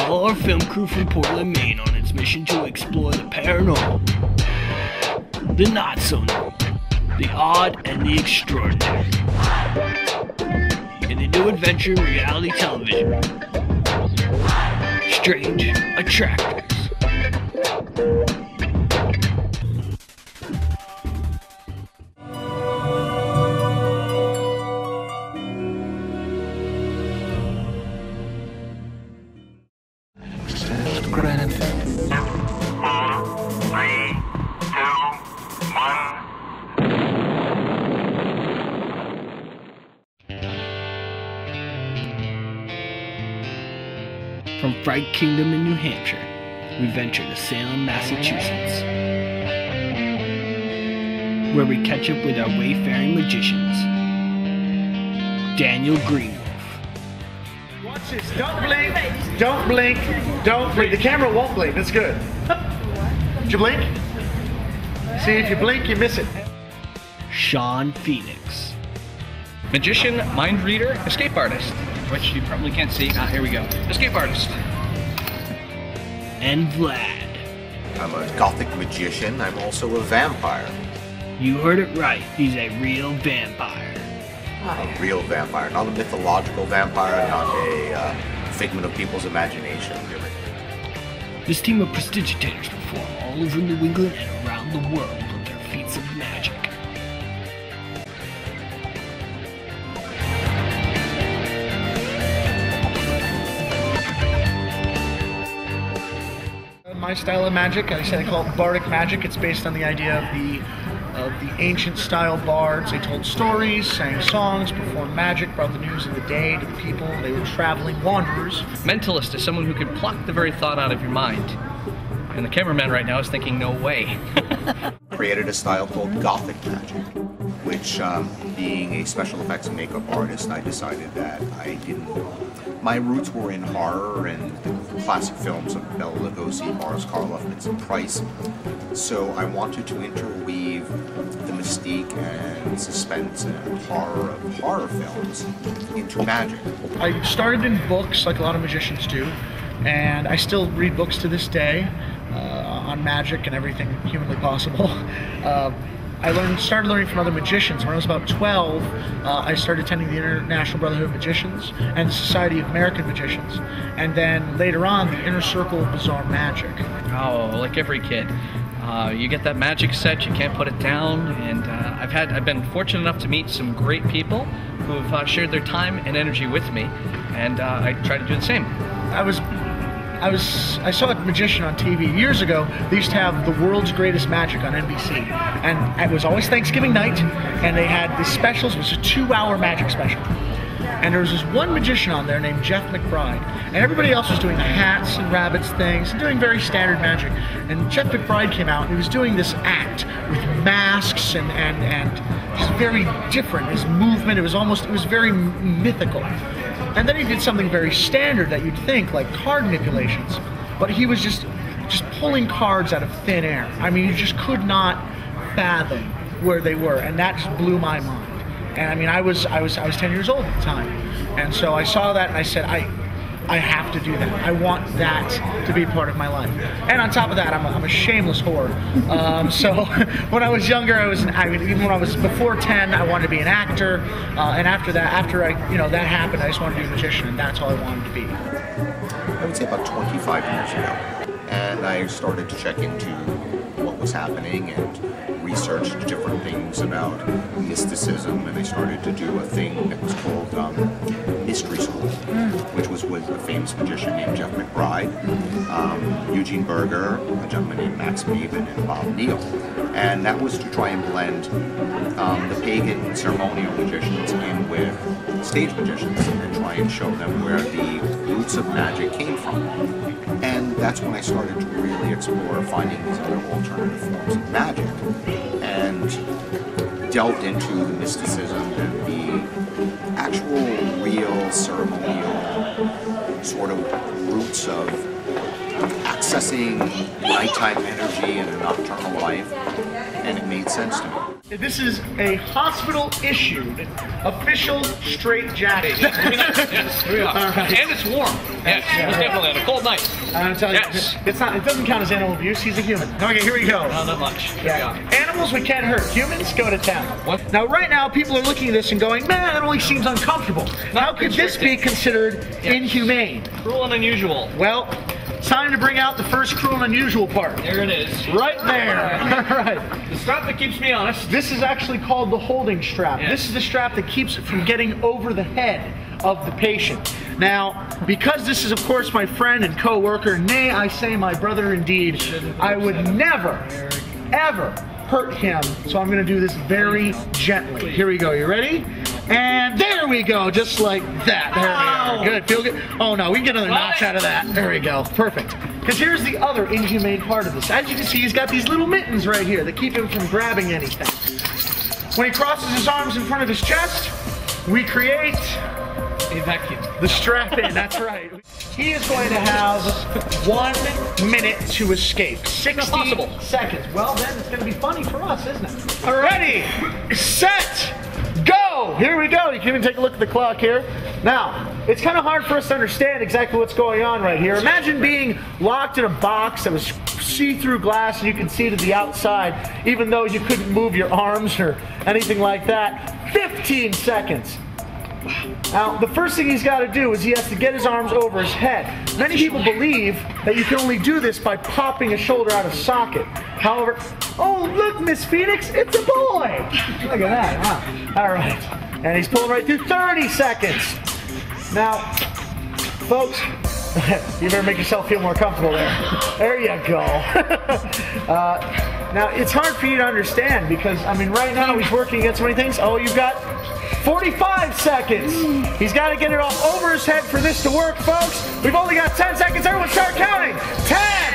follow our film crew from Portland, Maine on its mission to explore the paranormal, the not so normal, the odd, and the extraordinary. In a new adventure in reality television, Strange Attractors. From Fright Kingdom in New Hampshire, we venture to Salem, Massachusetts, where we catch up with our wayfaring magicians, Daniel GreenWolf. Watch this. Don't blink. Don't blink. Don't blink. The camera won't blink. That's good. Did you blink? See, if you blink, you miss it. Shawn Phoenix. Magician, mind reader, escape artist, which you probably can't see. Ah, here we go. Escape artist. And Vlad. I'm a gothic magician. I'm also a vampire. You heard it right. He's a real vampire. A real vampire, not a mythological vampire, not a figment of people's imagination. This team of prestigitators perform all over New England and around the world with their feats of magic. My style of magic, I said I call it bardic magic. It's based on the idea of the ancient style bards. They told stories, sang songs, performed magic, brought the news of the day to the people. They were traveling wanderers. Mentalist is someone who can pluck the very thought out of your mind. And the cameraman right now is thinking, no way. Created a style called gothic magic, which being a special effects and makeup artist, I decided that my roots were in horror and the classic films of Bela Lugosi, Boris Karloff, Vincent Price. So I wanted to interweave the mystique and suspense and horror of horror films into magic. I started in books like a lot of magicians do, and I still read books to this day on magic and everything humanly possible. I started learning from other magicians. When I was about 12, I started attending the International Brotherhood of Magicians and the Society of American Magicians. And then later on, the Inner Circle of Bizarre Magic. Oh, like every kid. You get that magic set, you can't put it down, and I've been fortunate enough to meet some great people who have shared their time and energy with me, and I try to do the same. I saw a magician on TV years ago. They used to have The World's Greatest Magic on NBC, and it was always Thanksgiving night, and they had the specials. It was a 2-hour magic special, and there was this one magician on there named Jeff McBride, and everybody else was doing the hats and rabbits things and doing very standard magic. And Jeff McBride came out and he was doing this act with masks and just very different. His movement, it was very mythical. And then he did something very standard that you'd think, like card manipulations. But he was just pulling cards out of thin air. I mean, you just could not fathom where they were, and that just blew my mind. And I mean, I was 10 years old at the time, and so I saw that and I said, I have to do that. I want that to be part of my life. And on top of that, I'm a shameless whore. So when I was younger, even when I was before 10, I wanted to be an actor. And after that happened, I just wanted to be a magician, and that's all I wanted to be. I would say about 25 years ago. And I started to check into what was happening and researched different things about mysticism, and I started to do a thing that was called Mystery School, which was with a famous magician named Jeff McBride, Eugene Berger, a gentleman named Max Maven, and Bob Neal. And that was to try and blend the pagan ceremonial magicians in with stage magicians and try and show them where the roots of magic came from. And that's when I started to really explore finding these other alternative forms of magic and delved into the mysticism and the actual real ceremonial sort of roots of accessing nighttime energy and a nocturnal life, and it made sense to me. This is a hospital-issued official straight jacket. Yes, we are. Right. And it's warm. Yes, it's definitely on a cold night. I'm telling you, Yes. it's not. It doesn't count as animal abuse. He's a human. Okay, here we go. No, not much. Yeah. Animals we can't hurt. Humans go to town. What? Now, right now, people are looking at this and going, "Man, that only seems uncomfortable. How could this be considered inhumane?" Cruel and unusual. Well, it's time to bring out the first cruel and unusual part. There it is. Right there. All right. The strap that keeps me honest. This is actually called the holding strap. Yes. This is the strap that keeps it from getting over the head of the patient. Now, because this is, of course, my friend and co-worker, nay, I say my brother indeed, I would never, ever hurt him. So I'm going to do this very gently. Here we go. You ready? And there we go. Just like that. There we are. Good. Feel good? Oh, no. We can get another notch out of that. There we go. Perfect. Because here's the other inhumane part of this. As you can see, he's got these little mittens right here that keep him from grabbing anything. When he crosses his arms in front of his chest, we create A vacuum. the strap in. That's right. He is going to have 1 minute to escape. 60 seconds. Well, then it's going to be funny for us, isn't it? Ready, set, go! Here we go. You can even take a look at the clock here. Now, it's kind of hard for us to understand exactly what's going on right here. Imagine being locked in a box that was see-through glass and you can see to the outside, even though you couldn't move your arms or anything like that. 15 seconds. Now, the first thing he's got to do is he has to get his arms over his head. Many people believe that you can only do this by popping a shoulder out of socket. However, oh, look, Miss Phoenix, it's a boy. Look at that, huh? All right. And he's pulling right through 30 seconds. Now, folks, you better make yourself feel more comfortable there. There you go. Now, it's hard for you to understand because, I mean, right now he's working against so many things. Oh, you've got 45 seconds. He's got to get it all over his head for this to work, folks. We've only got 10 seconds. Everyone start counting. 10,